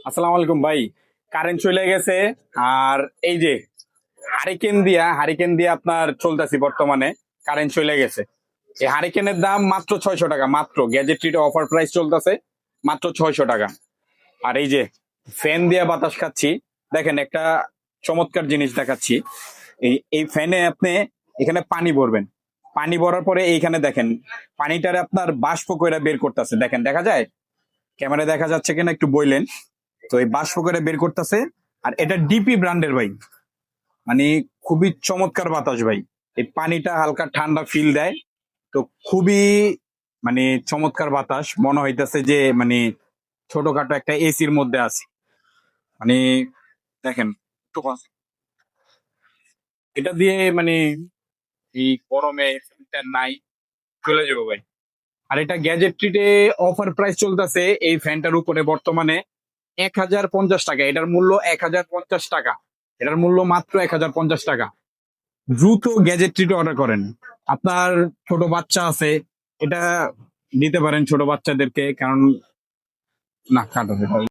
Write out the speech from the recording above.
আসসালামু আলাইকুম ভাই। কারেন্ট চলে গেছে। আর এই যে হারিকেন দিয়া আপনার চলতেছি বর্তমানে। কারেন্ট চলে গেছে। এই হারিকেনের দাম মাত্র 600 টাকা, মাত্র গ্যাজেট্রিতে অফার প্রাইস চলতেছে মাত্র 600 টাকা। আর এই যে ফ্যান দিয়া বাতাস খাচ্ছি। দেখেন একটা চমৎকার জিনিস দেখাচ্ছি। এই ফ্যানে আপনি এখানে পানি ভরবেন। পানি ভরার পরে এইখানে দেখেন পানিটারে আপনার বাষ্প কইরা বের করতেছে। দেখেন, দেখা যায়? ক্যামেরায় দেখা যাচ্ছে কিনা একটু বললেন। তো এই বাষ্প করে বের করতেছে। আর এটা ডিপি ব্র্যান্ডের ভাই। মানে খুবই চমৎকার বাতাস ভাই। এই পানিটা হালকা ঠান্ডা ফিল দেয়। তো খুবই মানে চমৎকার বাতাস, মনে হইতেছে যে মানে ছোটখাটো একটা এসির মধ্যে আছে। মানে দেখেন একটু এটা দিয়ে মানে এই গরমে ফ্যানটা নাই, চলে যাবো ভাই। আর এটা গ্যাজেট ট্রিটে অফার প্রাইস চলতেছে এই ফ্যানটার উপরে বর্তমানে 1050 টাকা। এটার মূল্য 1050 টাকা। এটার মূল্য মাত্র 1050 টাকা। দ্রুত গ্যাজেট ট্রিটে অর্ডার করেন। আপনার ছোট বাচ্চা আছে, এটা দিতে পারেন ছোট বাচ্চাদেরকে, কারণ না কাটো